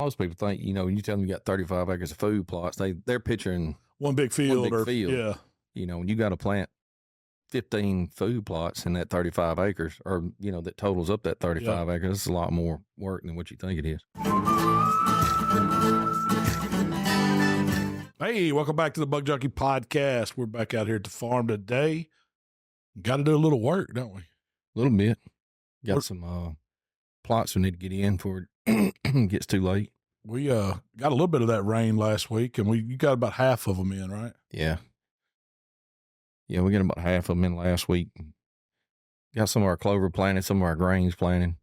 most people think, when you tell them you got 35 acres of food plots, they're picturing one big field. Yeah. When you got to plant 15 food plots in that 35 acres, or, that totals up that 35 acres, it's a lot more work than what you think it is. Hey, welcome back to the Buck Junkie Podcast. We're back out here at the farm today. Got to do a little work, don't we? A little bit. Got some plots we need to get in before it gets too late. We got a little bit of that rain last week, and you got about half of them in, right? Yeah. Yeah, we got about half of them in last week. Got some of our clover planted, some of our grains planted.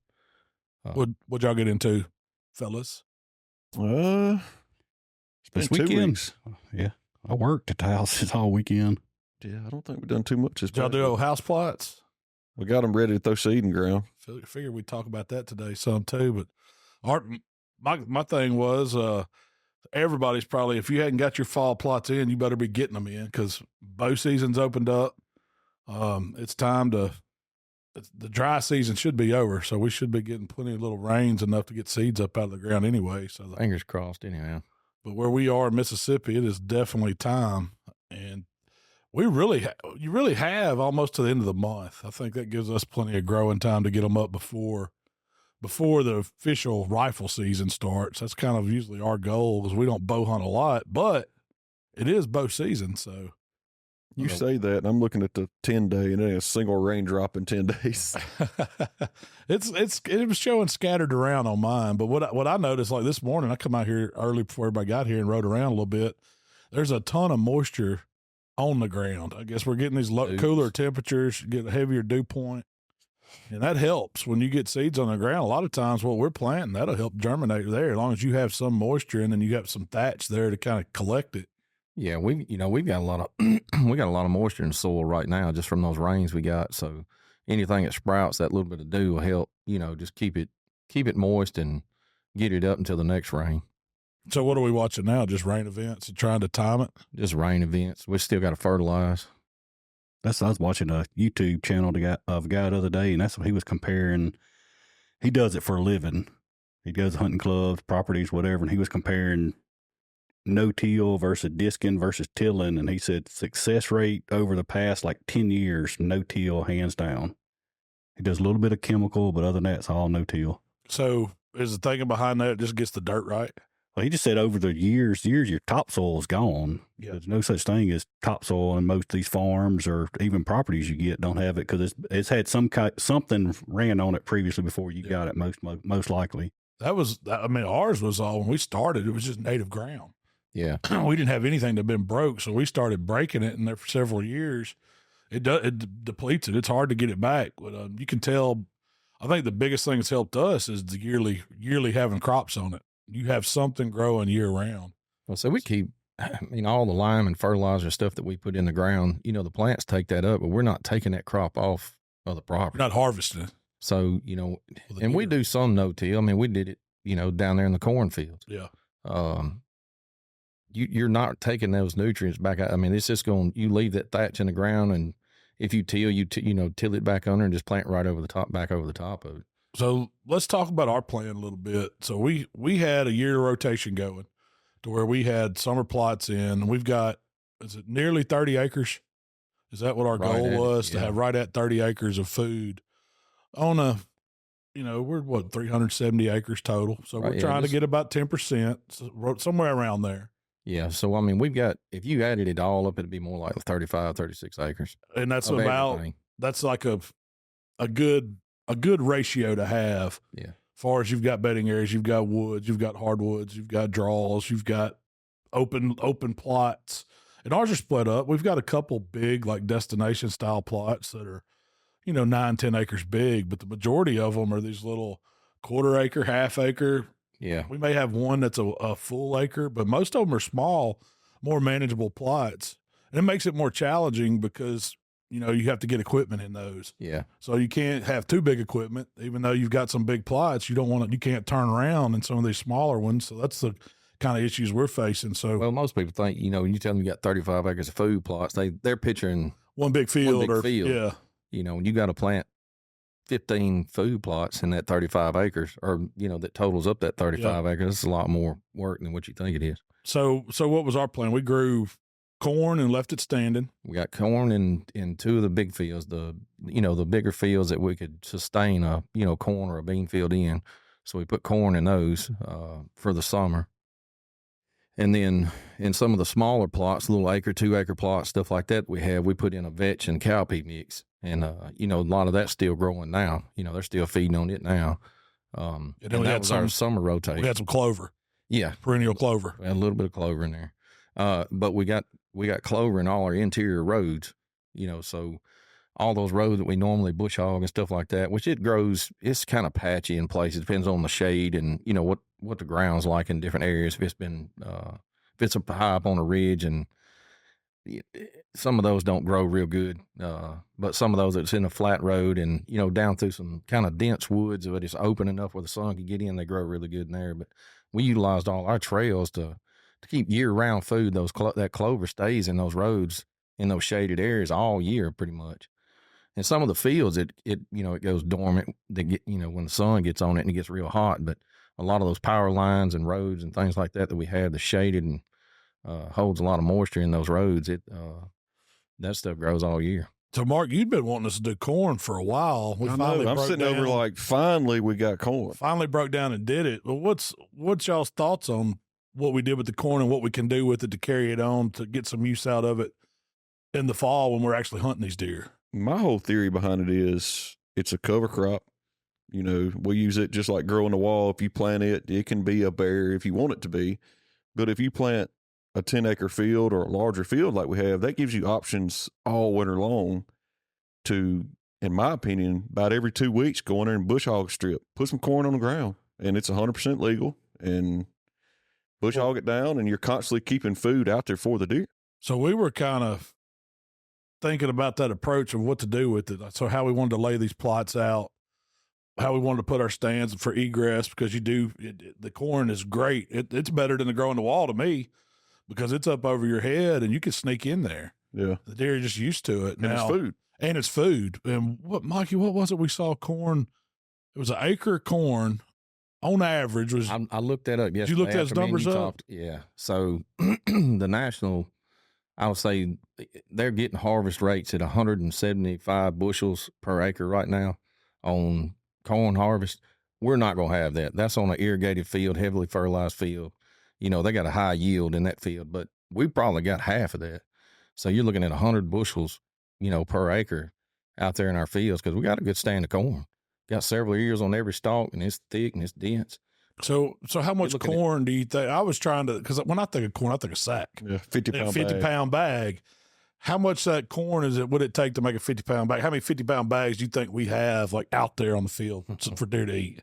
What'd y'all get into, fellas? This weekend. Yeah. I worked at the house all weekend. Yeah, I don't think we've done too much. Did y'all do house plots? We got them ready to throw seed in the ground. Figured we'd talk about that today some too, but my thing was everybody's probably, if you hadn't got your fall plots in, you better be getting them in because bow season's opened up. It's time the dry season should be over, so we should be getting plenty of little rains enough to get seeds up out of the ground anyway. So fingers crossed anyhow. But where we are in Mississippi, it is definitely time, and you really have almost to the end of the month. I think that gives us plenty of growing time to get them up before the official rifle season starts. That's kind of usually our goal because we don't bow hunt a lot, but it is bow season. So you say that, and I'm looking at the 10-day, and it ain't a single raindrop in 10 days. It was showing scattered around on mine. But what I noticed, like this morning, I come out here early before everybody got here and rode around a little bit. There's a ton of moisture on the ground. I guess we're getting these cooler temperatures, get a heavier dew point. And that helps when you get seeds on the ground. A lot of times what we're planting, that'll help germinate there as long as you have some moisture and then you got some thatch there to kind of collect it. Yeah, we've got a lot of we got a lot of moisture in the soil right now just from those rains we got. So anything that sprouts, that little bit of dew will help, just keep it moist and get it up until the next rain. So what are we watching now? Just rain events and trying to time it? Just rain events. We still got to fertilize. I was watching a YouTube channel of a guy the other day, and that's what he was comparing. He does it for a living. He does hunting clubs, properties, whatever, and he was comparing no-till versus disking versus tilling, and he said success rate over the past 10 years, no-till hands down. He does a little bit of chemical, but other than that, it's all no-till. So is the thinking behind that it just gets the dirt right? Well, he just said over the years, your topsoil is gone. Yeah. There's no such thing as topsoil, and most of these farms or even properties you get don't have it because it's had something ran on it previously before you got it. Most likely. Ours was all when we started. It was just native ground. Yeah, we didn't have anything that had been broke, so we started breaking it, and there for several years, it depletes it. It's hard to get it back, but you can tell. I think the biggest thing that's helped us is the yearly having crops on it. You have something growing year round. Well, so we keep, all the lime and fertilizer stuff that we put in the ground. The plants take that up, but we're not taking that crop off of the property. We're not harvesting it. So and we do some no-till. We did it, down there in the cornfields. Yeah. You're not taking those nutrients back out. It's just you leave that thatch in the ground, and if you till, till it back under and just plant right over the top, back over the top of it. So let's talk about our plan a little bit. So we had a year rotation going to where we had summer plots in, and we've got, is it nearly 30 acres? Is that what our goal was, to have right at 30 acres of food on we're 370 acres total. So we're trying to get about 10%, somewhere around there. Yeah. So, we've got, if you added it all up, it'd be more like 35, 36 acres. And that's that's like a good ratio to have. Yeah. As far as you've got bedding areas, you've got woods, you've got hardwoods, you've got draws, you've got open plots. And ours are split up. We've got a couple big, destination style plots that are, 9, 10 acres big, but the majority of them are these little quarter acre, half acre. Yeah. We may have one that's a full acre, but most of them are small, more manageable plots. And it makes it more challenging because, you have to get equipment in those. Yeah. So you can't have too big equipment, even though you've got some big plots. You can't turn around in some of these smaller ones. So that's the kind of issues we're facing. So, well, most people think, when you tell them you got 35 acres of food plots, they're picturing one big field. Yeah. When you got to plant 15 food plots in that 35 acres, or, that totals up that 35 acres. It's a lot more work than what you think it is. So what was our plan? We grew corn and left it standing. We got corn in two of the big fields, the bigger fields that we could sustain a, corn or a bean field in. So we put corn in those for the summer. And then in some of the smaller plots, little 2-acre plots, stuff like that we put in a vetch and cowpea mix. And, a lot of that's still growing now. They're still feeding on it now. And that was our summer rotation. We had some clover. Yeah. Perennial clover. We had a little bit of clover in there. But we got clover in all our interior roads, so all those roads that we normally bush hog and stuff like that, which it grows, it's kind of patchy in places. Depends on the shade and, what the ground's like in different areas. If it's been, if it's high up on a ridge, and some of those don't grow real good. But some of those that's in a flat road and, down through some kind of dense woods, but it's open enough where the sun can get in, they grow really good in there. But we utilized all our trails to keep year-round food. That clover stays in those roads, in those shaded areas all year pretty much. And some of the fields, it goes dormant. They get, when the sun gets on it and it gets real hot. But a lot of those power lines and roads and things like that we have, the shaded and holds a lot of moisture in those roads. That stuff grows all year. So, Mark, you'd been wanting us to do corn for a while. I'm sitting over like, finally we got corn. Finally broke down and did it. Well, what's y'all's thoughts on what we did with the corn and what we can do with it to carry it on to get some use out of it in the fall when we're actually hunting these deer? My whole theory behind it is it's a cover crop. We use it just like growing the wall. If you plant it, it can be a bear if you want it to be. But if you plant a 10-acre field or a larger field like we have, that gives you options all winter long to, in my opinion, about every 2 weeks, go in there and bush hog strip, put some corn on the ground, and it's 100% legal, and bush hog it down, and you're constantly keeping food out there for the deer. So we were kind of thinking about that approach of what to do with it. So how we wanted to lay these plots out, how we wanted to put our stands for egress, because the corn is great. It's better than the grow in the wall to me, because it's up over your head and you can sneak in there. Yeah. The deer are just used to it. And it's food. And it's food. And Mikey, what was it we saw corn? It was an acre of corn on average was. I looked that up yesterday. Did you look those numbers up? Yeah. So the national, I would say they're getting harvest rates at 175 bushels per acre right now on corn harvest. We're not going to have that. That's on an irrigated field, heavily fertilized field. They got a high yield in that field, but we probably got half of that. So you're looking at 100 bushels, per acre out there in our fields, because we got a good stand of corn. Got several ears on every stalk, and it's thick and it's dense. So how much corn do you think? I was trying to, because when I think of corn, I think of sack. Yeah, 50-pound 50-pound bag. How much that corn would it take to make a 50-pound bag? How many 50-pound bags do you think we have out there on the field for deer to eat?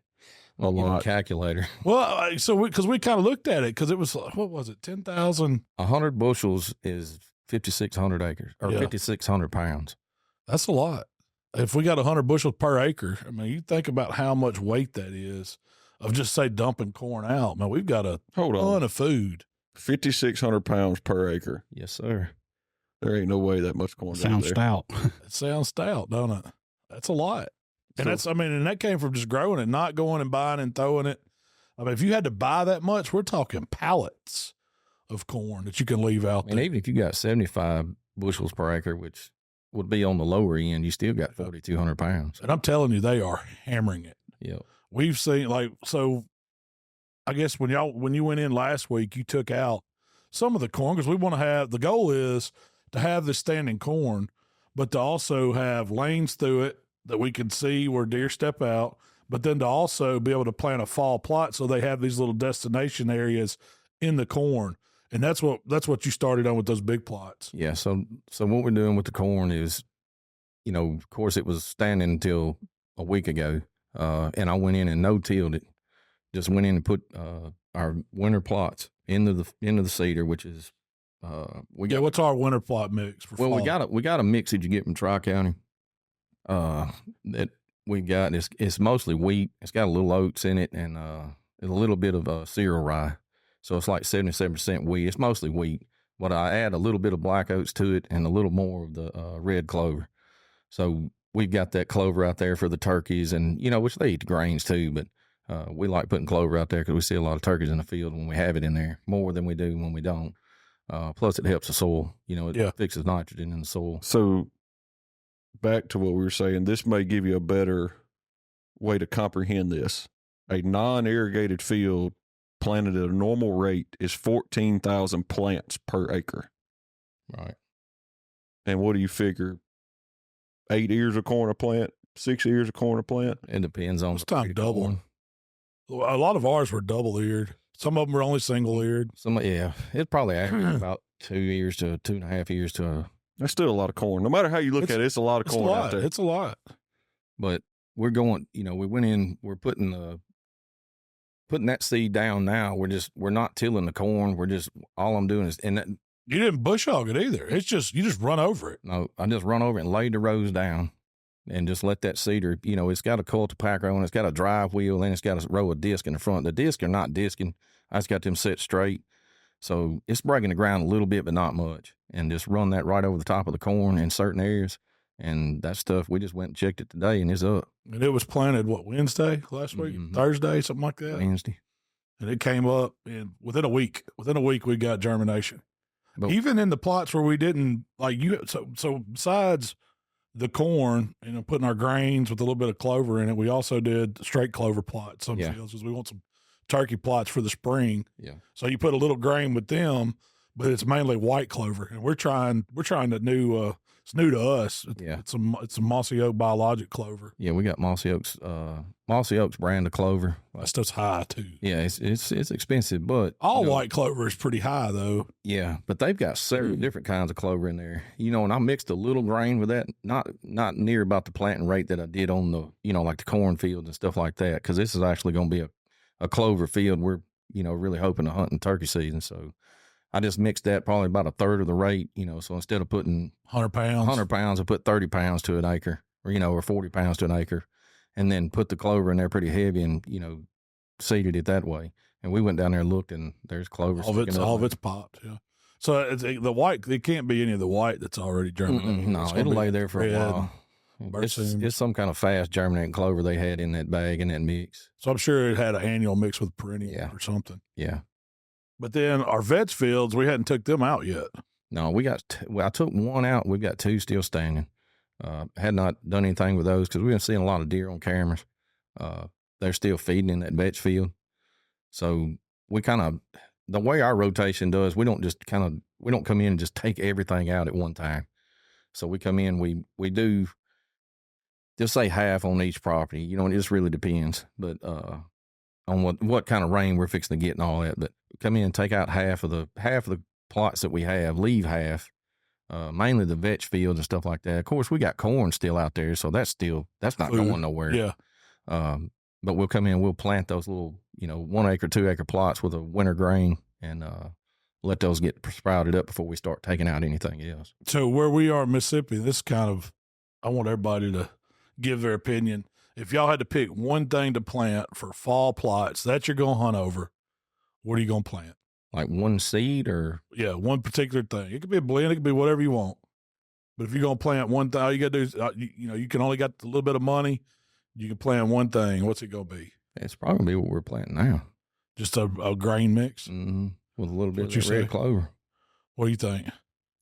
A lot. Calculator. Well, because we kind of looked at it, because it was, what was it, 10,000? 100 bushels is 5,600 acres, or 5,600 pounds. That's a lot. If we got 100 bushels per acre, I mean, you think about how much weight that is of just, say, dumping corn out. Man, we've got a ton of food. 5,600 pounds per acre. Yes, sir. There ain't no way that much corn. Sounds stout. It sounds stout, don't it? That's a lot. And and that came from just growing it, not going and buying and throwing it. I mean, if you had to buy that much, we're talking pallets of corn that you can leave out there. And even if you got 75 bushels per acre, which would be on the lower end, you still got 4,200 pounds. And I'm telling you, they are hammering it. Yeah. We've seen, so I guess when you went in last week, you took out some of the corn, because we want to the goal is to have this standing corn, but to also have lanes through it that we can see where deer step out, but then to also be able to plant a fall plot so they have these little destination areas in the corn. And that's what you started on with those big plots. Yeah. So what we're doing with the corn is, of course it was standing until a week ago. And I went in and no-tilled it. Just went in and put our winter plots into the cedar, which is what's our winter plot mix for fall? we got a mix that you get from Tri-County. That we got it's mostly wheat. It's got a little oats in it and a little bit of cereal rye. So it's like 77% wheat. It's mostly wheat, but I add a little bit of black oats to it and a little more of the red clover. So we've got that clover out there for the turkeys, and which they eat the grains too. But we like putting clover out there because we see a lot of turkeys in the field when we have it in there, more than we do when we don't. Plus, it helps the soil. It fixes nitrogen in the soil. So, back to what we were saying, this may give you a better way to comprehend this. A non-irrigated field planted at a normal rate is 14,000 plants per acre. Right. And what do you figure? 8 ears of corn a plant, 6 ears of corn a plant? It depends on this time double. A lot of ours were double eared. Some of them were only single eared. It probably averaged about 2 ears to 2.5 ears to That's still a lot of corn. No matter how you look at it, it's a lot of corn out there. It's a lot. But we're going, we went in, we're putting that seed down now. We're not tilling the corn. All I'm doing is, you didn't bush hog it either. It's just, you just run over it. No, I just run over it and lay the rows down and just let that seeder, it's got a cultipacker on it. It's got a drive wheel and it's got a row of disc in the front. The disc are not disking. I just got them set straight. So it's breaking the ground a little bit, but not much. And just run that right over the top of the corn in certain areas. And that stuff, we just went and checked it today and it's up. And it was planted, Wednesday last week? Mm-hmm. Thursday, something like that? Wednesday. And it came up within a week. Within a week, we got germination. But even in the plots where we didn't, so besides the corn and putting our grains with a little bit of clover in it, we also did straight clover plots, some fields, because we want some turkey plots for the spring. Yeah. So you put a little grain with them, but it's mainly white clover. And we're trying the new, it's new to us. It's a Mossy Oak biologic clover. Yeah, we got Mossy Oak's brand of clover. That stuff's high too. Yeah, it's expensive, but all white clover is pretty high though. Yeah, but they've got several different kinds of clover in there. And I mixed a little grain with that, not near about the planting rate that I did on the, like the cornfields and stuff like that, because this is actually going to be a clover field. We're, really hoping to hunt in turkey season. So I just mixed that probably about a third of the rate, so instead of putting 100 pounds, I put 30 pounds to an acre or 40 pounds to an acre, and then put the clover in there pretty heavy and, seeded it that way. And we went down there and looked, and there's clover. All of it's popped. Yeah. So the white, it can't be any of the white that's already germinated. No, it'll lay there for a while. It's some kind of fast germinating clover they had in that bag, in that mix. So I'm sure it had an annual mix with perennial or something. Yeah. But then our veg fields, we hadn't took them out yet. No, I took one out. We've got 2 still standing. Had not done anything with those because we've been seeing a lot of deer on cameras. They're still feeding in that veg field. So we the way our rotation does, we don't come in and just take everything out at one time. So we come in, we do just say half on each property. It just really depends. But on what kind of rain we're fixing to get and all that. But come in and take out half of the plots that we have, leave half, mainly the vetch fields and stuff like that. Of course, we got corn still out there, so that's not going nowhere. Yeah. But we'll come in, we'll plant those little, 1 acre, 2 acre plots with a winter grain and let those get sprouted up before we start taking out anything else. So where we are in Mississippi, I want everybody to give their opinion. If y'all had to pick one thing to plant for fall plots that you're going to hunt over, what are you going to plant? Like one seed or? Yeah, one particular thing. It could be a blend. It could be whatever you want. But if you're going to plant one thing, all you got to do is, you can only got a little bit of money. You can plant one thing. What's it going to be? It's probably going to be what we're planting now. Just a grain mix? Mm-hmm. With a little bit of red clover. What do you think?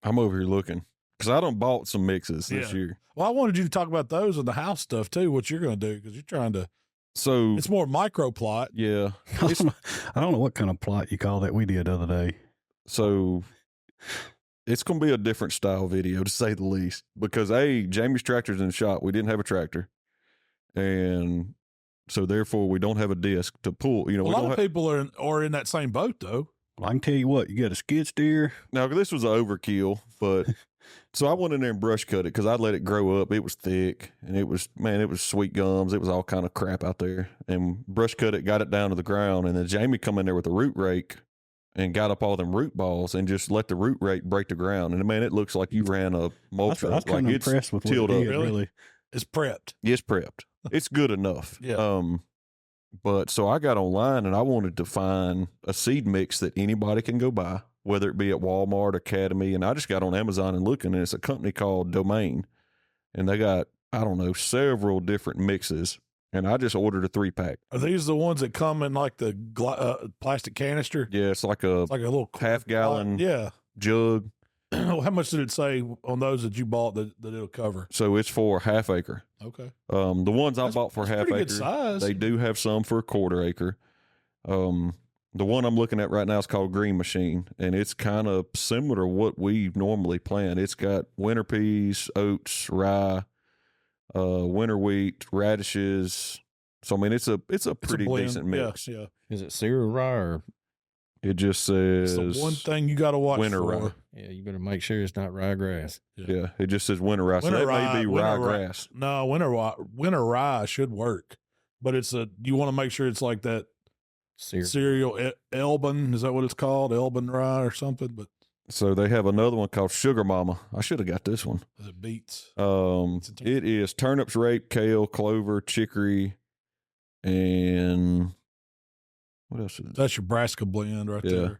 I'm over here looking because I done bought some mixes this year. Well, I wanted you to talk about those and the house stuff too, what you're going to do, because you're trying to. So it's more micro plot. Yeah. I don't know what kind of plot you call that we did the other day. So it's going to be a different style video, to say the least, because Jamie's tractor's in the shop. We didn't have a tractor. And so therefore we don't have a disc to pull. A lot of people are in that same boat though. Well, I can tell you what, you got a skid steer. Now this was an overkill, but so I went in there and brush cut it because I'd let it grow up. It was thick and it was sweet gums. It was all kind of crap out there, and brush cut it, got it down to the ground. And then Jamie come in there with a root rake and got up all them root balls and just let the root rake break the ground. And man, it looks like you ran a mulch. I was kind of impressed with what it did, really. It's prepped. It's prepped. It's good enough. Yeah. But so I got online and I wanted to find a seed mix that anybody can go buy, whether it be at Walmart, Academy. And I just got on Amazon and looking, and it's a company called Domain. And they got I don't know, several different mixes, and I just ordered a 3-pack. Are these the ones that come in like the plastic canister? Yeah, it's like a little half-gallon jug. How much did it say on those that you bought that it'll cover? So it's for a half acre. Okay. The ones I bought for half acre, good size. They do have some for a quarter acre. The one I'm looking at right now is called Green Machine, and it's kind of similar to what we normally plant. It's got winter peas, oats, rye, winter wheat, radishes. So I mean, it's a pretty decent mix. Yeah. Is it cereal rye or? It just says it's the one thing you got to watch winter for. rye. Yeah, you better make sure it's not ryegrass. Yeah, it just says winter rye. So that may be ryegrass. No, winter rye should work, but you want to make sure it's like that cereal Elbin. Is that what it's called? Elbin rye or something? But so they have another one called Sugar Mama. I should have got this one. It beets. It is turnips, rape, kale, clover, chicory, and what else is it? That's your Brassica blend right there.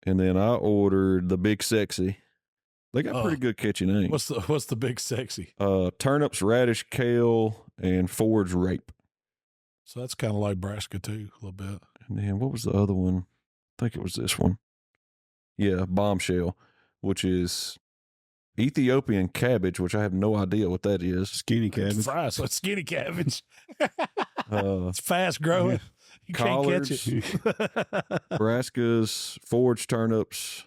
And then I ordered the Big Sexy. They got pretty good catchy names. What's the Big Sexy? Turnips, radish, kale, and forage rape. So that's kind of like Brassica too, a little bit. And then what was the other one? I think it was this one. Yeah, Bombshell, which is Ethiopian cabbage, which I have no idea what that is. Skinny cabbage. So it's skinny cabbage. It's fast growing. You collards, can't catch it. brassicas, forage turnips,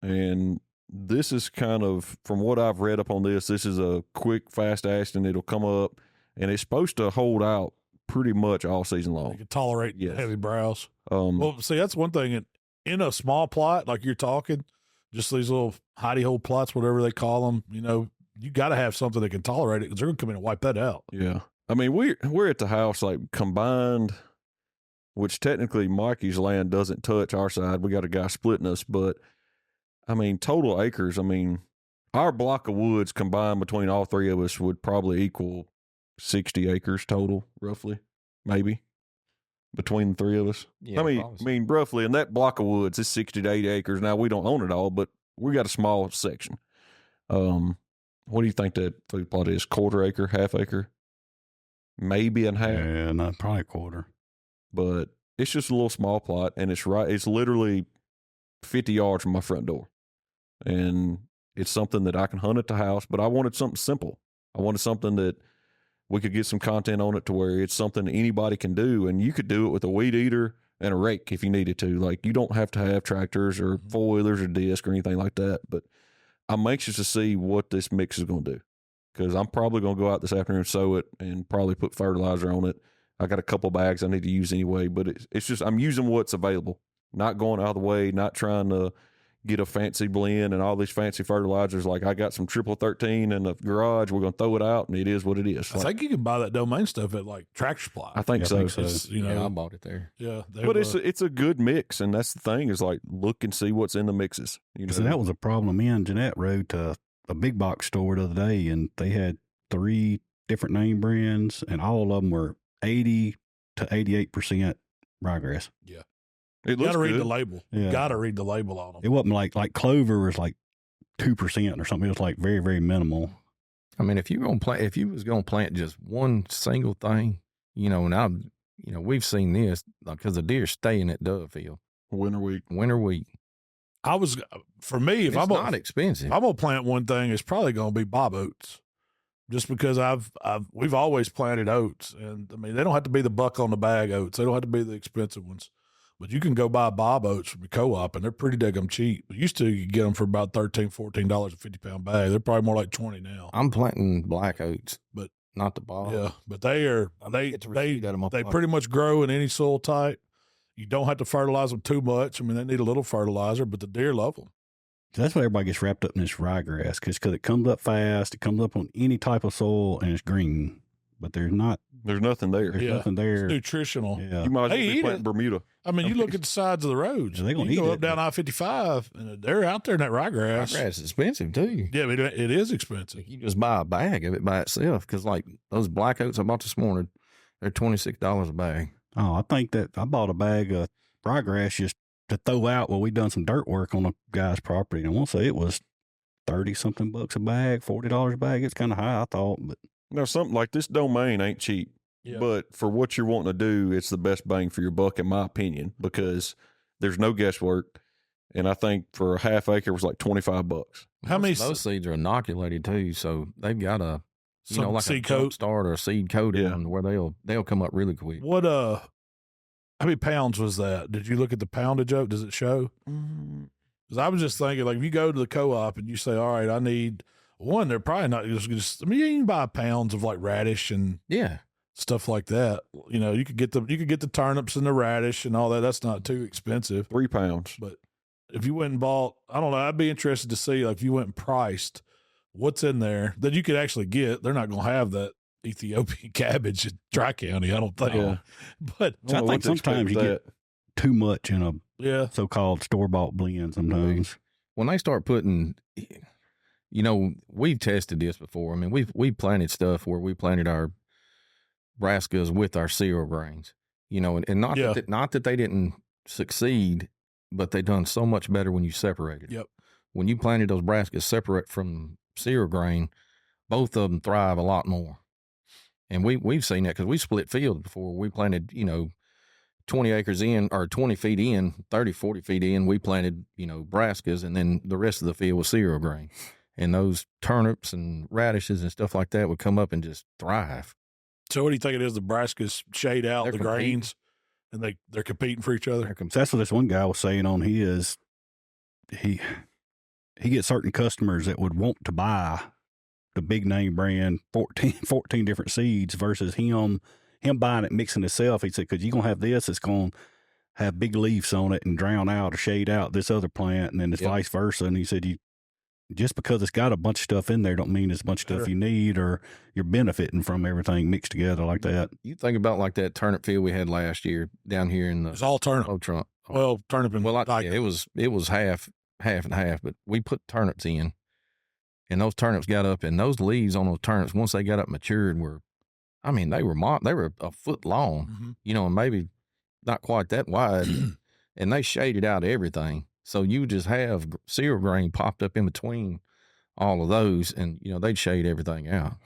and this is kind of, from what I've read up on this is a quick, fast action. It'll come up, and it's supposed to hold out pretty much all season long. You can tolerate heavy browse. Well, see, that's one thing. In a small plot, like you're talking, just these little hidey hole plots, whatever they call them, you got to have something that can tolerate it because they're going to come in and wipe that out. Yeah. I mean, we're at the house, like combined, which technically Mikey's land doesn't touch our side. We got a guy splitting us, but I mean, total acres. I mean, our block of woods combined between all three of us would probably equal 60 acres total, roughly, maybe, between the three of us. Yeah, I mean, roughly, in that block of woods, it's 60 to 80 acres. Now, we don't own it all, but we got a small section. What do you think that food plot is? Quarter acre, half acre? Maybe and half? Yeah, not probably a quarter. But it's just a little small plot, and it's literally 50 yards from my front door. And it's something that I can hunt at the house, but I wanted something simple. I wanted something that we could get some content on it to where it's something that anybody can do, and you could do it with a weed eater and a rake if you needed to. Like, you don't have to have tractors or four-wheelers or disc or anything like that, but I'm anxious to see what this mix is going to do, because I'm probably going to go out this afternoon and sow it and probably put fertilizer on it. I got a couple bags I need to use anyway, but it's just, I'm using what's available, not going out of the way, not trying to get a fancy blend and all these fancy fertilizers. Like, I got some 13 in the garage. We're going to throw it out, and it is what it is. I think you can buy that domain stuff at like Tractor Supply. I think so. Yeah, I bought it there. Yeah. But it's a good mix, and that's the thing, is like, look and see what's in the mixes. So that was a problem. Me and Jeanette rode to a big box store the other day, and they had 3 different name brands, and all of them were 80 to 88% ryegrass. Yeah. You got to read the label. Yeah. You got to read the label on them. It wasn't like Clover was like 2% or something. It was like very, very minimal. I mean, if you was going to plant just one single thing, and we've seen this, because the deer stay in that dove field. Winter wheat. For me, if it's not expensive. If I'm going to plant one thing, it's probably going to be Bob oats. Just because we've always planted oats, and I mean, they don't have to be the buck on the bag oats. They don't have to be the expensive ones, but you can go buy Bob oats from the co-op, and they're pretty daggum cheap. Used to, you could get them for about $13, $14 a 50-pound bag. They're probably more like 20 now. I'm planting black oats, but not the Bob. Yeah, but they pretty much grow in any soil type. You don't have to fertilize them too much. I mean, they need a little fertilizer, but the deer love them. So that's why everybody gets wrapped up in this ryegrass, because it comes up fast. It comes up on any type of soil, and it's green. But there's nothing there. There's nothing there. It's nutritional. Yeah. You might as well be planting Bermuda. I mean, you look at the sides of the roads. Yeah, they're gonna you eat go it. up down I-55, and they're out there in that ryegrass. Ryegrass is expensive too. Yeah, it is expensive. You just buy a bag of it by itself, because like those black oats I bought this morning, they're $26 a bag. Oh, I think that I bought a bag of ryegrass just to throw out while we done some dirt work on a guy's property. And I won't say it was $30-something a bag, $40 a bag. It's kind of high, I thought, but Now, something like this domain ain't cheap, but for what you're wanting to do, it's the best bang for your buck, in my opinion, because there's no guesswork. And I think for a half acre was like $25. How many? Those seeds are inoculated too, so they've got a like seed a coat jump start or a seed coat in them where they'll come up really quick. What how many pounds was that? Did you look at the poundage of it? Does it show? Because I was just thinking, like, if you go to the co-op and you say, all right, I need one, they're probably not just. I mean, you can buy pounds of like radish and stuff like that. You know, you could get the turnips and the radish and all that. That's not too expensive. 3 pounds. But if you went and bought, I don't know, I'd be interested to see, like, if you went and priced what's in there that you could actually get. They're not going to have that Ethiopian cabbage in Tri-County, I don't think. Yeah. But I think sometimes you get too much in a so-called store-bought blend sometimes. When they start putting, you know, we've tested this before. I mean, we've planted stuff where we planted our brassicas with our cereal grains, you know, and not that they didn't succeed, but they done so much better when you separated. Yep. When you planted those brassicas separate from cereal grain, both of them thrive a lot more. And we've seen that because we split fields before. We planted, you know, 20 acres in or 20 feet in, 30, 40 feet in, we planted, you know, brassicas, and then the rest of the field was cereal grain. And those turnips and radishes and stuff like that would come up and just thrive. So what do you think it is? The brassicas shade out the grains, and they're competing for each other? So that's what this one guy was saying on his. He gets certain customers that would want to buy the big name brand 14 different seeds versus him buying it, mixing itself. He said, because you're going to have this, it's going to have big leaves on it and drown out or shade out this other plant, and then it's vice versa. And he said, just because it's got a bunch of stuff in there don't mean it's a bunch of stuff you need or you're benefiting from everything mixed together like that. You think about like that turnip field we had last year down here in the... It was all turnip. Oh, Trump. Well, turnip and... it was half and half, but we put turnips in, and those turnips got up, and those leaves on those turnips, once they got up matured, they were a foot long, you know, and maybe not quite that wide, and they shaded out everything. So you just have cereal grain popped up in between all of those, and, you know, they'd shade everything out.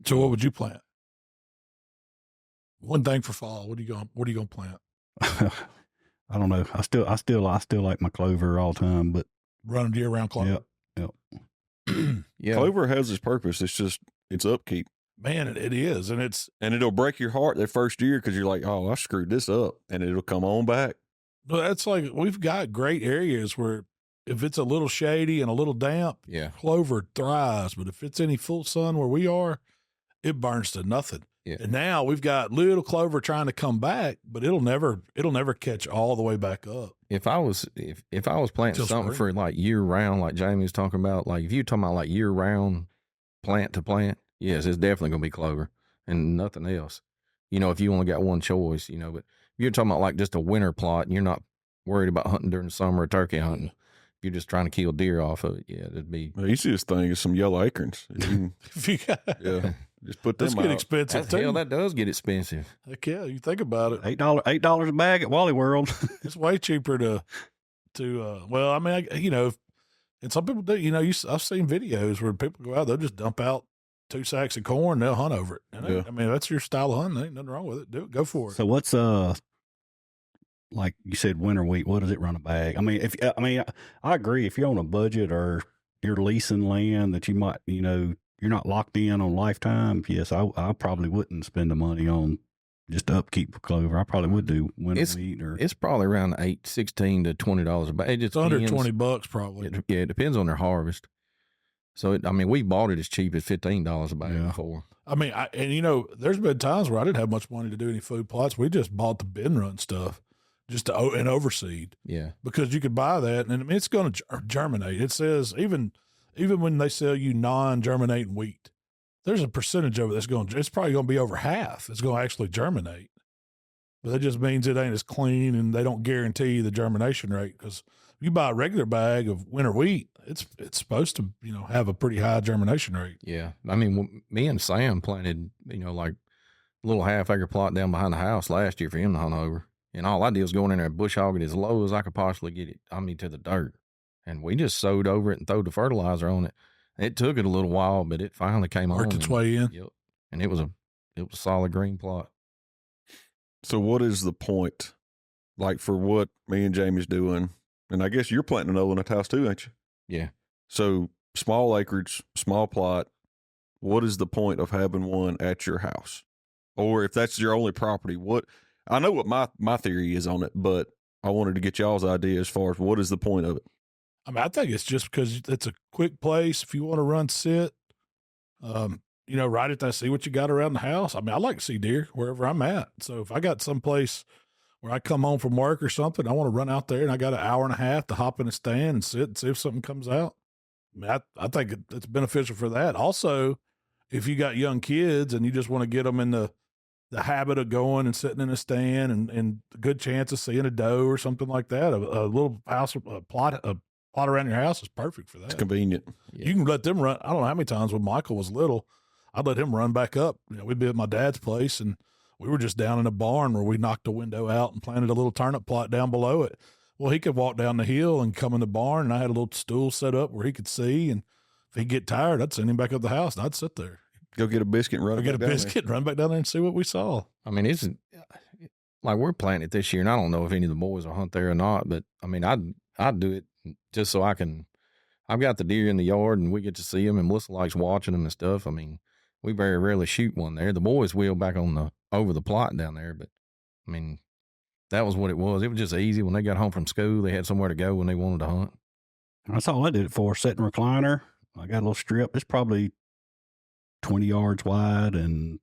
So what would you plant? One thing for fall. What are you going to plant? I don't know. I still like my clover all the time, but running year round clover. Yep. Yeah. Clover has its purpose. It's upkeep. Man, it is. And it'll break your heart that first year because you're like, oh, I screwed this up, and it'll come on back. But that's like, we've got great areas where if it's a little shady and a little damp, clover thrives. But if it's any full sun where we are, it burns to nothing. Yeah. And now we've got little clover trying to come back, but it'll never catch all the way back up. If I was planting something for like year round, like Jamie was talking about, like if you're talking about like year round plant to plant, yes, it's definitely going to be clover and nothing else. You know, if you only got one choice, you know, but if you're talking about like just a winter plot and you're not worried about hunting during the summer or turkey hunting, if you're just trying to kill deer off of it, it'd be. The easiest thing is some yellow acorns. Just put them out. That's get expensive too. Hell, that does get expensive. Heck yeah, you think about it. $8 a bag at Wally World. It's way cheaper to well, I mean, and some people do, you know, I've seen videos where people go out, they'll just dump out 2 sacks of corn, they'll hunt over it. And I mean, that's your style of hunting. There ain't nothing wrong with it. Do it. Go for it. So what's like you said, winter wheat? What does it run a bag? I mean, I agree. If you're on a budget or you're leasing land that you might, you know, you're not locked in on lifetime. Yes, I probably wouldn't spend the money on just upkeep for clover. I probably would do winter wheat it's probably around $16 to $20 a bag. It's under $20 probably. It depends on their harvest. So we bought it as cheap as $15 a bag before. I mean, and you know, there's been times where I didn't have much money to do any food plots. We just bought the bin run stuff just to and overseed. Yeah, because you could buy that, and I mean, it's going to germinate. It says even when they sell you non-germinating wheat, there's a percentage of it it's probably going to be over half. It's going to actually germinate. But that just means it ain't as clean, and they don't guarantee the germination rate. Because if you buy a regular bag of winter wheat, it's supposed to, you know, have a pretty high germination rate. Yeah. I mean, me and Sam planted, you know, like a little half-acre plot down behind the house last year for him to hunt over. And all I did was go in there and bush hog it as low as I could possibly get it, to the dirt. And we just sowed over it and threw the fertilizer on it. It took it a little while, but it finally came on. Worked its way in. Yep. And it was a solid green plot. So what is the point, like, for what me and Jamie's doing? And I guess you're planting an old nut house too, ain't you? Yeah. So small acreage, small plot. What is the point of having one at your house? Or if that's your only property, I know what my theory is on it, but I wanted to get y'all's idea as far as what is the point of it. I mean, I think it's just because it's a quick place. If you want to run sit, right at that, see what you got around the house. I mean, I like to see deer wherever I'm at. So if I got someplace where I come home from work or something, I want to run out there and I got an hour and a half to hop in a stand and sit and see if something comes out. I mean, I think it's beneficial for that. Also, if you got young kids and you just want to get them in the habit of going and sitting in a stand and a good chance of seeing a doe or something like that, a little house, a plot around your house is perfect for that. It's convenient. Yeah. You can let them run. I don't know how many times when Michael was little, I'd let him run back up. We'd be at my dad's place and we were just down in a barn where we knocked a window out and planted a little turnip plot down below it. Well, he could walk down the hill and come in the barn, and I had a little stool set up where he could see. And if he'd get tired, I'd send him back up the house and I'd sit there. Go get a biscuit and run get a biscuit and run back down there and see what we saw. I mean, it's like we're planting it this year, and I don't know if any of the boys will hunt there or not, but I mean, I'd do it just so I've got the deer in the yard and we get to see them, and Melissa likes watching them and stuff. I mean, we very rarely shoot one there. The boys will back over the plot down there, but I mean, that was what it was. It was just easy. When they got home from school, they had somewhere to go when they wanted to hunt. That's all I did it for. Sitting recliner. I got a little strip. It's probably 20 yards wide and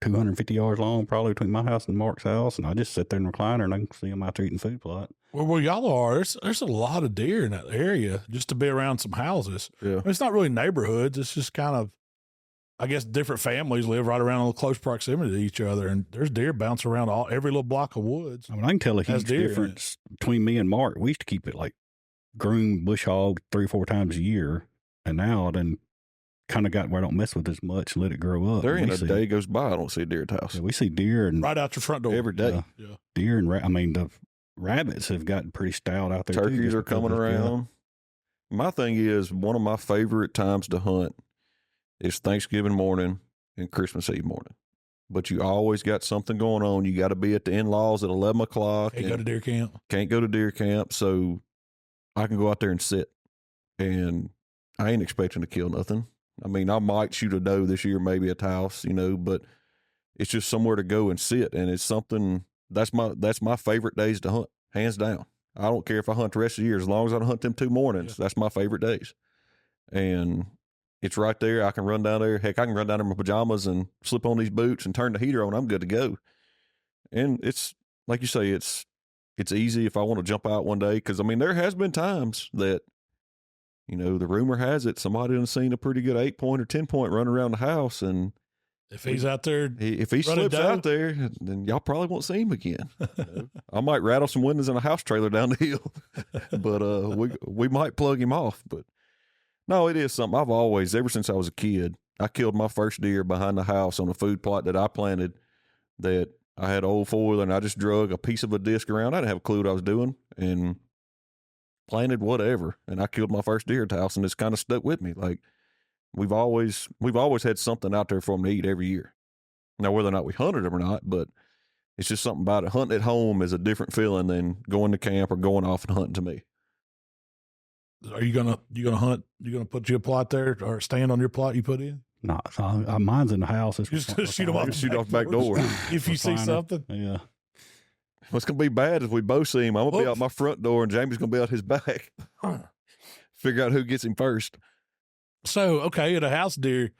250 yards long, probably between my house and Mark's house. And I just sit there in the recliner and I can see them out there eating food plot. Well, where y'all are, there's a lot of deer in that area just to be around some houses. Yeah. I mean, it's not really neighborhoods. It's just kind of, I guess, different families live right around in close proximity to each other. And there's deer bounce around every little block of woods. I mean, I can tell a huge difference between me and Mark. We used to keep it like groomed bush hog 3 or 4 times a year. And now I done kind of got where I don't mess with as much, let it grow up. There ain't a day goes by I don't see a deer at the house. Yeah, we see deer and right out your front door every day. Yeah. Deer and I mean, the rabbits have gotten pretty stout out there. Turkeys are coming around. My thing is, one of my favorite times to hunt is Thanksgiving morning and Christmas Eve morning. But you always got something going on. You got to be at the in-laws at 11 o'clock. Can't go to deer camp. Can't go to deer camp. So I can go out there and sit. And I ain't expecting to kill nothing. I mean, I might shoot a doe this year, maybe a touse, but it's just somewhere to go and sit. And it's something that's my favorite days to hunt, hands down. I don't care if I hunt the rest of the year. As long as I don't hunt them 2 mornings, that's my favorite days. And it's right there. I can run down there. Heck, I can run down there in my pajamas and slip on these boots and turn the heater on. I'm good to go. And it's, like you say, it's easy if I want to jump out one day. Because, I mean, there has been times that, the rumor has it somebody done seen a pretty good 8-point or 10-point run around the house. And if he's out there, if he slips out there, then y'all probably won't see him again. I might rattle some windows in a house trailer down the hill, but we might plug him off. But no, it is something I've always, ever since I was a kid, I killed my first deer behind the house on a food plot that I planted. That I had old foil and I just drug a piece of a disc around. I didn't have a clue what I was doing and planted whatever, and I killed my first deer at the house, and it's kind of stuck with me. Like we've always had something out there for them to eat every year. Now, whether or not we hunted them or not, but it's just something about it. Hunting at home is a different feeling than going to camp or going off and hunting to me. Are you gonna hunt? You gonna put your plot there or stand on your plot you put in? No, mine's in the house. It's just shoot them off. Shoot off the back door if you see something. Yeah. What's going to be bad is we both see him. I'm going to be out my front door and Jamie's going to be out his back. Figure out who gets him first. So, okay, at a house deer,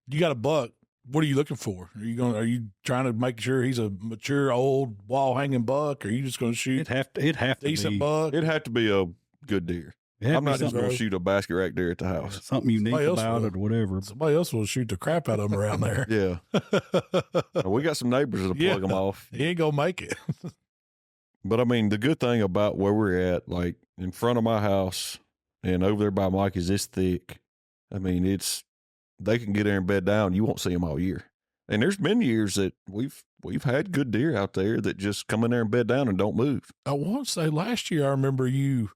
you got a buck. What are you looking for? Are you trying to make sure he's a mature, old, wall-hanging buck, or are you just going to shoot it'd have to decent be, buck? It'd have to be a good deer. I'm not just going to shoot a basket rack deer at the house. Something unique about it or whatever. Somebody else will shoot the crap out of them around there. Yeah. We got some neighbors that'll plug them off. He ain't going to make it. But I mean, the good thing about where we're at, like in front of my house and over there by Mike, is this thick. I mean, they can get there and bed down. You won't see them all year. And there's been years that we've had good deer out there that just come in there and bed down and don't move. I want to say last year, I remember you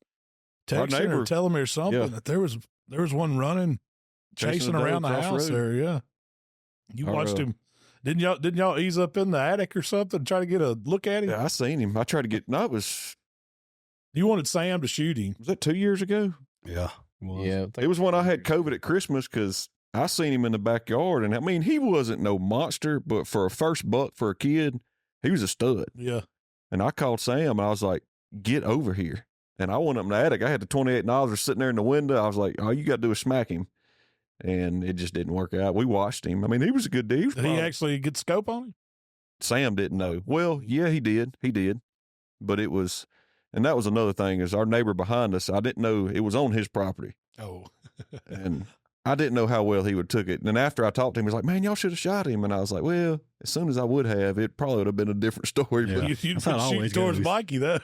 texting or telling me or something that there was one running chasing around the house there. Yeah, you watched him. Didn't y'all ease up in the attic or something, try to get a look at him? Yeah, I seen him. I tried to get. No, it was. You wanted Sam to shoot him. Was that 2 years ago? Yeah. Yeah, It was when I had COVID at Christmas because I seen him in the backyard, and I mean he wasn't no monster, but for a first buck for a kid, he was a stud. Yeah. And I called Sam, and I was like, "Get over here!" And I went up in the attic. I had the $28 sitting there in the window. I was like, "All you got to do is smack him," and it just didn't work out. We watched him. I mean, he was a good dude. Did he actually get scope on him? Sam didn't know. Well, yeah, he did. He did, but it was. And that was another thing is our neighbor behind us, I didn't know it was on his property. Oh. And I didn't know how well he would took it. And then after I talked to him, he was like, "Man, y'all should have shot him." And I was like, "Well, as soon as I would have, it probably would have been a different story." Yeah. You'd put shooting towards Mikey, though.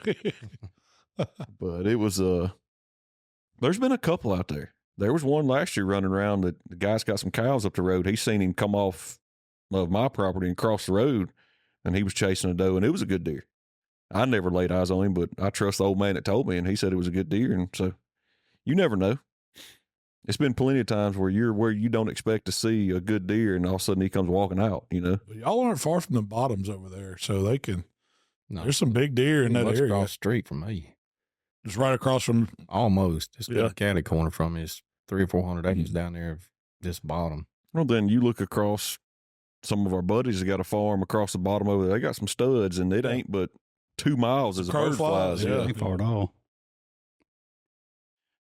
But it was, there's been a couple out there. There was one last year running around that the guy's got some cows up the road. He seen him come off of my property and cross the road, and he was chasing a doe, and it was a good deer. I never laid eyes on him, but I trust the old man that told me, and he said it was a good deer. And so you never know. It's been plenty of times where you don't expect to see a good deer, and all of a sudden he comes walking out, you know. But y'all aren't far from the bottoms over there, so they can. No. There's some big deer in that area. Across the street from me. Just right across from. Almost. Just Yeah. a catty corner from me. It's 300 or 400 acres down there of this bottom. Well, then you look across. Some of our buddies have got a farm across the bottom over there. They got some studs, and it ain't but 2 miles as a Crow bird flies, flies. yeah. Ain't far at all.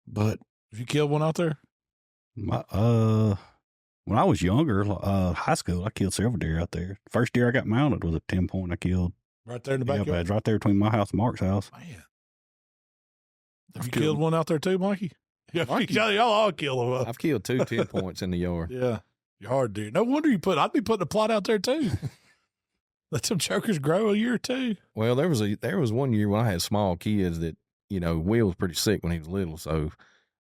But Have you killed one out there? When I was younger, high school, I killed several deer out there. First deer I got mounted was a 10-point I killed. Right there in the Yeah, backyard? it's right there between my house and Mark's house. Man. Have you killed one out there too, Mikey? Yeah, y'all all kill them. I've killed 2 10 points in the yard. Yeah. Yard deer. No wonder I'd be putting a plot out there too. Let some chokers grow a year or two. Well, there was one year when I had small kids that, Will was pretty sick when he was little. So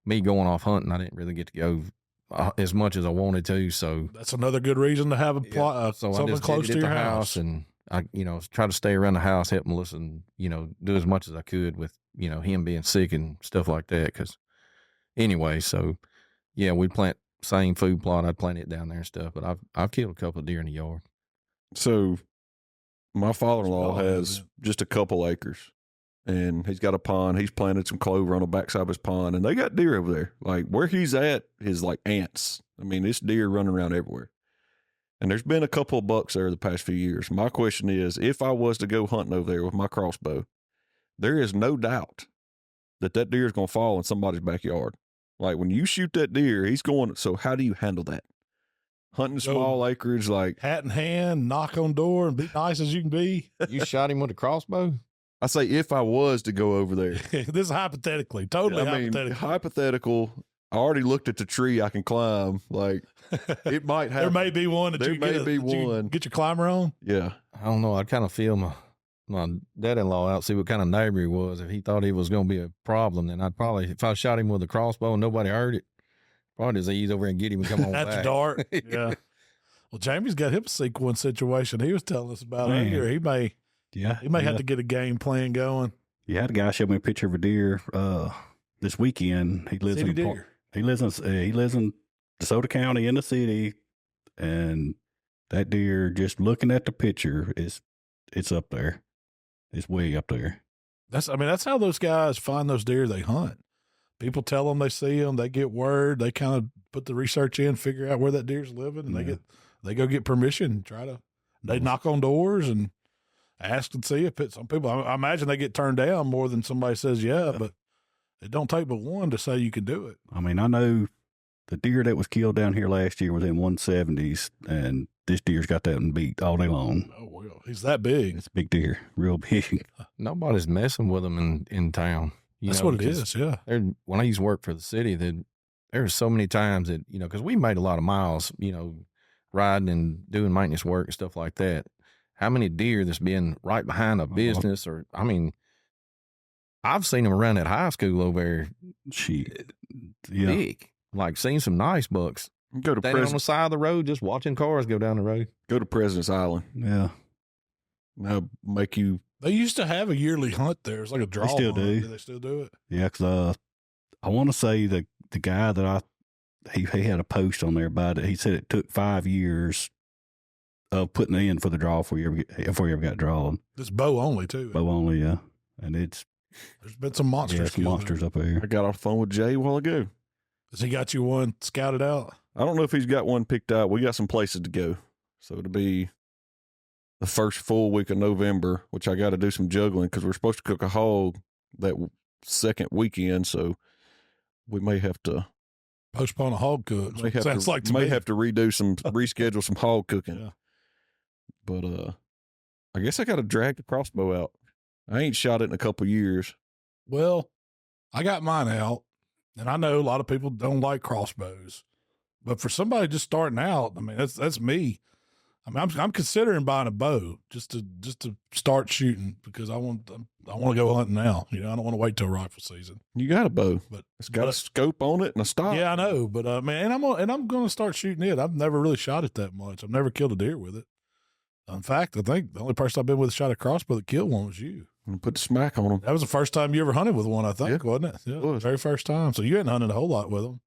me going off hunting, I didn't really get to go as much as I wanted to. So That's another good reason to have a plot, so I something just close did to it your at the house. and I, try to stay around the house, help him listen, do as much as I could with, him being sick and stuff like that. Cause anyway, so yeah, we'd plant same food plot. I'd plant it down there and stuff, but I've killed a couple of deer in the yard. so my father-in-law Oh, has man. just a couple acres, and he's got a pond. He's planted some clover on the backside of his pond, and they got deer over there. Like where he's at is like ants. I mean, it's deer running around everywhere. And there's been a couple of bucks there the past few years. My question is, if I was to go hunting over there with my crossbow, there is no doubt that deer is going to fall in somebody's backyard. Like when you shoot that deer, he's going. So how do you handle that? Hunting small acreage, like Hat in hand, knock on door, and be nice as you can be. You shot him with a crossbow? I say, if I was to go over there, This is hypothetically, totally I mean, hypothetical. hypothetical. I already looked at the tree I can climb. Like it might There happen. may be one that There you may get, be that you one. get your climber on. Yeah. I don't know. I'd kind of feel my dad-in-law out, see what kind of neighbor he was. If he thought he was going to be a problem, then I'd probably, if I shot him with a crossbow and nobody heard it, probably just ease over and get him and come on After back. dark. Yeah. Well, Jamie's got him a sequence situation he was telling us about Man. earlier. He may Yeah. have to get a game plan going. Yeah, I had a guy show me a picture of a deer this weekend. He lives City in deer. he lives in DeSoto County in the city, and that deer, just looking at the picture, it's up there. It's way up there. That's how those guys find those deer they hunt. People tell them they see them, they get word, they kind of put the research in, figure out where that deer's living, and they go get permission, they knock on doors and ask and see if it's some people. I imagine they get turned down more than somebody says yeah, but it don't take but one to say you can do it. I mean, I know the deer that was killed down here last year was in 170s, and this deer's got that one beat all day long. Oh well, he's that big. It's a big deer, real big. Nobody's messing with them in town. That's what it is. Yeah. When I used to work for the city, there were so many times that, because we made a lot of miles, riding and doing maintenance work and stuff like that. How many deer that's been right behind a business I've seen them around at high school over there. Big. Like seen some nice bucks. Go to Standing on the side of the road, just watching cars go down the road. Go to President's Island. Yeah. Now make you. They used to have a yearly hunt there. It's like a draw. They still hunt. do. Do they still do it? Yeah, because I want to say the guy that he had a post on there about it. He said it took 5 years of putting it in for the draw before you ever got drawn. This bow only too. Bow only, yeah. And there's been some monsters. some monsters up there. I got off the phone with Jay a while ago. Has he got you one scouted out? I don't know if he's got one picked out. We got some places to go. So it'll be the first full week of November, which I got to do some juggling because we're supposed to cook a hog that second weekend. So we may have to Postpone a hog cook. Sounds like to may me. have to reschedule some hog cooking. Yeah. But I guess I got to drag the crossbow out. I ain't shot it in a couple years. Well, I got mine out, and I know a lot of people don't like crossbows, but for somebody just starting out, I mean, that's me. I mean, I'm considering buying a bow just to start shooting because I want to go hunting now. You know, I don't want to wait till rifle season. You got a bow, But it's got a scope on it and a stock. Yeah, I know, but man, I'm going to start shooting it. I've never really shot it that much. I've never killed a deer with it. In fact, I think the only person I've been with that shot a crossbow that killed one was you. And put the smack on them. That was the first time you ever hunted with one, I think, wasn't it? Yeah, it was. Very first time. So you hadn't hunted a whole lot with them.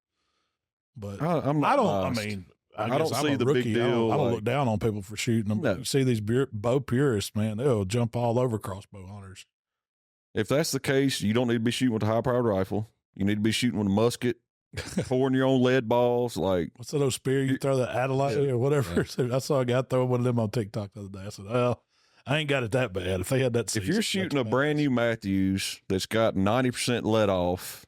But I'm not I biased. mean, I guess don't I'm see a the rookie. big deal. I don't look down on people for shooting them. No. You see these bow purists, man, they'll jump all over crossbow hunters. If that's the case, you don't need to be shooting with a high-powered rifle. You need to be shooting with a musket, pouring your own lead balls. Like, What's that old spear you throw, the Adelaide or whatever? I saw a guy throwing one of them on TikTok the other day. I said, well, I ain't got it that bad. If they had that if you're shooting a brand new Matthews that's got 90% let off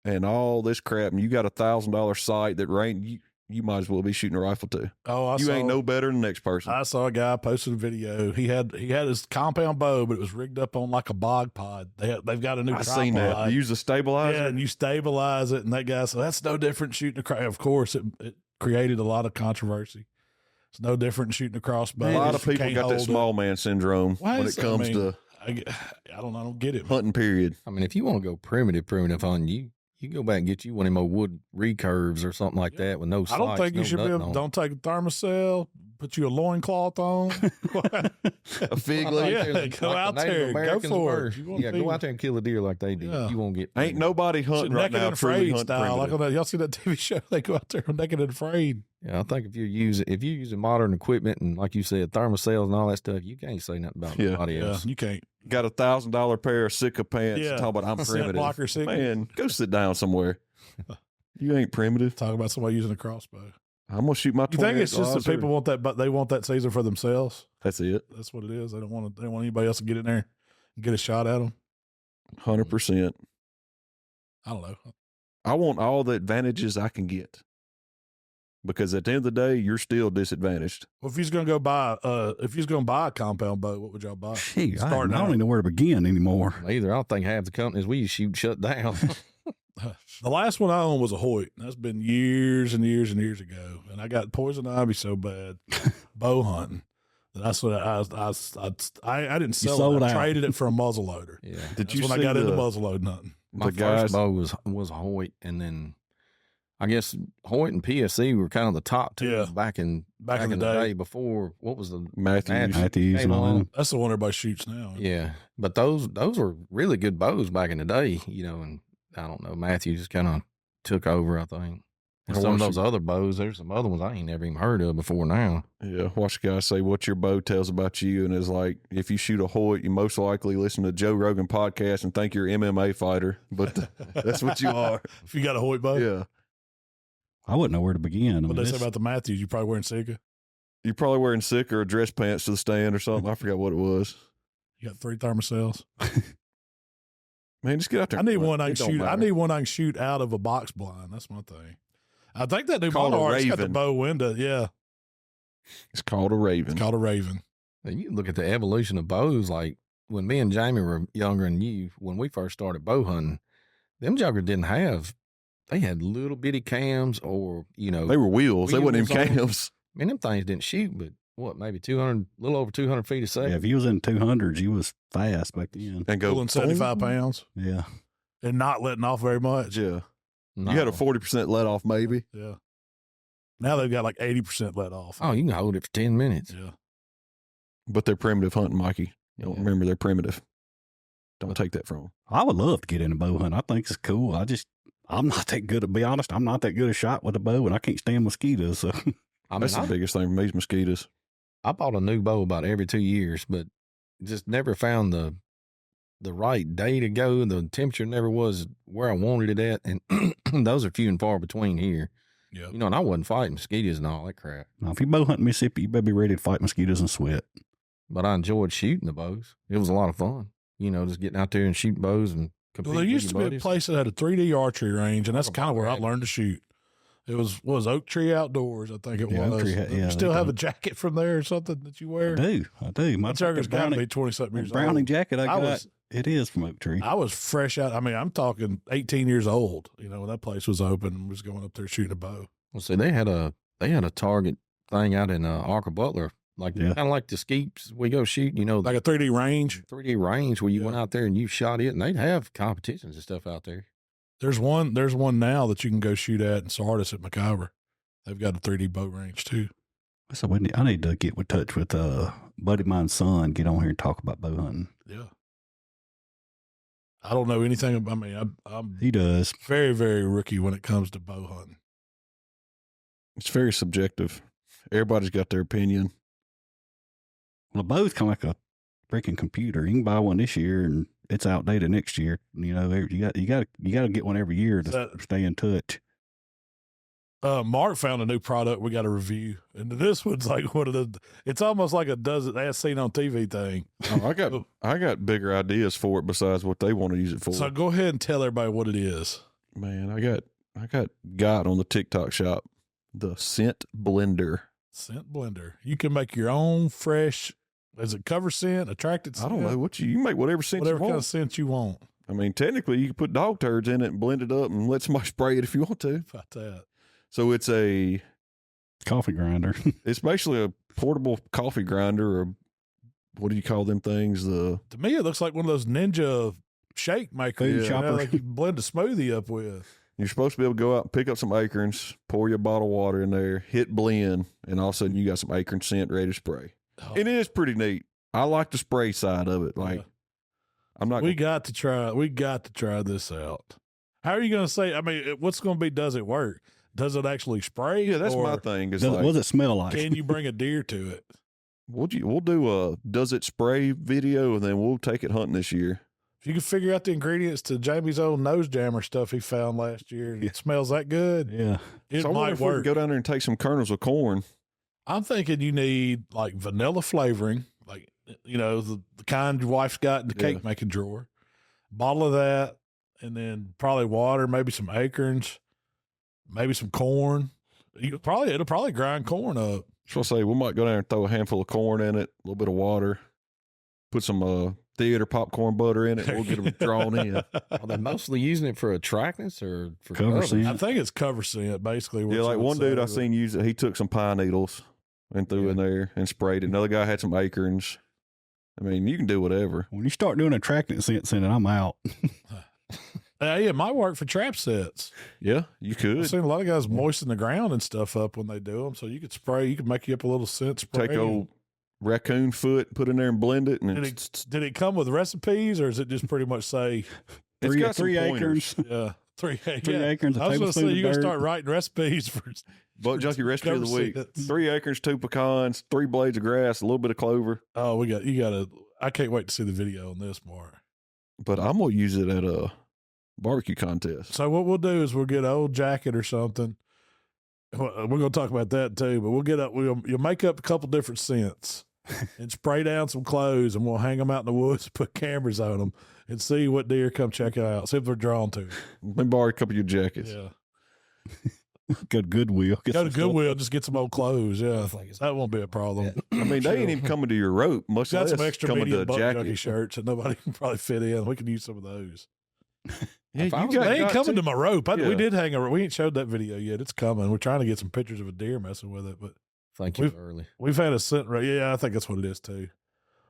and all this crap, and you got $1,000 sight that you might as well be shooting a rifle too. You ain't no better than the next person. I saw a guy posted a video. He had his compound bow, but it was rigged up on like a bog pod. They've got a new I tripod. seen that. You use a stabilizer. Yeah, and you stabilize it, and that guy said that's no different shooting a crossbow. Of course, it created a lot of controversy. It's no different than shooting a crossbow. A lot of You people can't got that hold small man syndrome when it comes to I don't get it. hunting. Period. I mean, if you want to go primitive hunting, you go back and get you one of them old wood recurves or something like that with no sights. I don't think you no should be nothing able. on Don't take a thermocell. Put you a loincloth on. A fig it. leaf. Yeah, Like go the out Native there, go Americans for were. it. You wanna Yeah, be- go out there and kill a deer like they did. Yeah. You won't get. Ain't nobody hunting right Naked now and truly Afraid hunting style. Like primitive. on that, y'all see that TV show? They go out there naked and afraid. Yeah, I think if you're using modern equipment and like you said, thermocells and all that stuff, you can't say nothing about Yeah. nobody Yeah, else. you can't. Got $1,000 pair of Sika pants. Yeah. Talk about I'm Scent primitive. blocker Sika. Man, go sit down somewhere. You ain't primitive. Talk about somebody using a crossbow. I'm gonna shoot my. You think it's 28 just that Laser. people want that, but they want that season for themselves? That's it. That's what it is. They don't want anybody else to get in there and get a shot at them. 100%. I don't know. I want all the advantages I can get. Because at the end of the day, you're still disadvantaged. Well, if he's gonna go buy, a compound bow, what would y'all buy? Gee, I Starting don't out. even know where to begin anymore. Either I don't think half the companies we shoot shut down. The last one I owned was a Hoyt. That's been years and years and years ago, and I got poison ivy so bad, bow hunting. That's what I didn't sell sold it. I out. traded it for a muzzle loader. Yeah, Did That's you when I see got into the, muzzle loading hunting. my the guys? first bow was a Hoyt, and then I guess Hoyt and PSC were kind of the top two Yeah. back in Back in the day. before. What was the Matthews? Matthews came and all along? them. That's the one everybody shoots now. Yeah, but those were really good bows back in the day, you know. And I don't know, Matthew just kind of took over, I think. And I some of watched those other bows, there's some other ones I ain't never even heard of before now. Yeah, watch the guy say what your bow tells about you, and it's like if you shoot a Hoyt, you most likely listen to Joe Rogan podcast and think you're an MMA fighter, but that's what you are. If you got a Hoyt bow, Yeah, I wouldn't know where to begin. I what mean, they say it's- about the Matthews? You probably wearing Sika. you're probably wearing Sika or dress pants to the stand or something. I forgot what it was. You got 3 thermocells. Man, just get out there. I and need hunt. one I can It don't shoot. I matter. need one I can shoot out of a box blind. That's my thing. I think that new Called a Monarch's got the Raven. bow window. Yeah, It's called a Raven. it's called a Raven. And you look at the evolution of bows, like when me and Jamie were younger than you, when we first started bow hunting, them joggers didn't have, they had little bitty cams or, you know, They were wheels. They wasn't Wheels even on them. cams. man, them things didn't shoot, but what, maybe 200, a little over 200 feet a second. yeah, if you was in 200s, you was fast back then. And go Pulling 75 boom. pounds Yeah. and not letting off very much. Yeah, No. you had a 40% let off, maybe. Yeah. Now they've got like 80% let off. Oh, you can hold it for 10 minutes. Yeah. But they're primitive hunting, Mikey. Don't Yeah. remember they're primitive. Don't take that from them. I would love to get into bow hunting. I think it's cool. I I'm not that good. To be honest, I'm not that good a shot with a bow, and I can't stand mosquitoes. So That's the biggest thing for me is mosquitoes. I bought a new bow about every 2 years, but just never found the right day to go. The temperature never was where I wanted it at, and those are few and far between here. Yeah. You know, and I wasn't fighting mosquitoes and all that crap. now, if you bow hunt in Mississippi, you better be ready to fight mosquitoes and sweat. But I enjoyed shooting the bows. It was a lot of fun. You know, just getting out there and shooting bows and competing. Well, there used with to your be a buddies. place that had a 3D archery range, and that's kind of where I learned to shoot. It was Oak Tree Outdoors, I think it Yeah, was. Oak Tree Do you still have a jacket from there or something that you wear? I do. My Chugger's got to be 20-something years browning old. jacket I got. It is from Oak Tree. I was fresh out. I mean, I'm talking 18 years old, you know, when that place was open and was going up there shooting a bow. Well, see, they had a target thing out in Arca Butler, like kind of like the skeeps we go shoot. You know, Like a 3D range. 3D range where you went out there and you shot it, and they'd have competitions and stuff out there. There's one now that you can go shoot at in Sardis at McIver. They've got a 3D bow range too. So I need to get in touch with buddy of mine's son, get on here and talk about bow hunting. Yeah. I don't know anything about. I mean, I'm He does. very, very rookie when it comes to bow hunting. It's very subjective. Everybody's got their opinion. Well, a bow's kind of like a freaking computer. You can buy one this year and it's outdated next year. You know, you got to get one every year to stay in touch. Mark found a new product we got to review, and this one's like one of the. It's almost like a does it as seen on TV thing. Oh, I got bigger ideas for it besides what they want to use it for. So go ahead and tell everybody what it is. Man, I got on the TikTok shop the scent blender. Scent blender. You can make your own fresh. Is it cover scent, attracted scent? I don't know what you make whatever scent whatever you want. kind of scent you want. I mean, technically, you can put dog turds in it and blend it up and let somebody spray it if you want to. About that. So it's a coffee grinder. It's basically a portable coffee grinder, or what do you call them things? To me, it looks like one of those ninja shake makers. Food chopper. Like you blend a smoothie up with. You're supposed to be able to go out and pick up some acorns, pour your bottle of water in there, hit blend, and all of a sudden you got some acorn scent ready to spray. Oh. It is pretty neat. I like the spray side of it. Like, I'm not. We got to try this out. How are you going to say? I mean, what's going to be? Does it work? Does it actually spray? Yeah, that's my thing. What does it smell like? Can you bring a deer to it? We'll do a does it spray video, and then we'll take it hunting this year. If you can figure out the ingredients to Jamie's old nose jammer stuff he found last year, and it smells that good. Yeah, it so might work. Go down there and take some kernels of corn. I'm thinking you need like vanilla flavoring, like you know the kind your wife's got in the cake making drawer. Bottle of that, and then probably water, maybe some acorns. Maybe some corn. It'll probably grind corn up. So I say we might go down and throw a handful of corn in it, a little bit of water, put some theater popcorn butter in it, and we'll get them drawn in. Are they mostly using it for attractants or for cover scent? I think it's cover scent, basically. Yeah, like one dude I seen use it. He took some pine needles and threw in there and sprayed it. Another guy had some acorns. I mean, you can do whatever. When you start doing attractant scents in it, I'm out. Yeah, it might work for trap sets. Yeah, you could. I've seen a lot of guys moisten the ground and stuff up when they do them, so you could spray. You could make you up a little scent spray. Take old raccoon foot, put in there and blend it. And did it come with recipes, or is it just pretty much say it's got three acorns? Yeah, three acorns. I was going to say you're going to start writing recipes for Buck Junkie recipe of the week: scents. 3 acorns, 2 pecans, 3 blades of grass, a little bit of clover. Oh, you got to. I can't wait to see the video on this, Mark. But I'm gonna use it at a barbecue contest. So what we'll do is we'll get an old jacket or something. We're going to talk about that too, but you'll make up a couple different scents and spray down some clothes, and we'll hang them out in the woods, put cameras on them, and see what deer come check it out. See if they're drawn to it. Let me borrow a couple of your jackets. Yeah. Go to Goodwill. Go to Goodwill, just get some old clothes. Yeah, that won't be a problem. I mean, they ain't even coming to your rope, much Got less some extra coming to medium a Buck Junkie jacket. shirts that nobody can probably fit in. We can use some of those. Yeah, They ain't coming to my rope. Yeah. We did hang a. We ain't showed that video yet. It's coming. We're trying to get some pictures of a deer messing with it, but Thank you early. we've had a scent. Yeah, I think that's what it is too.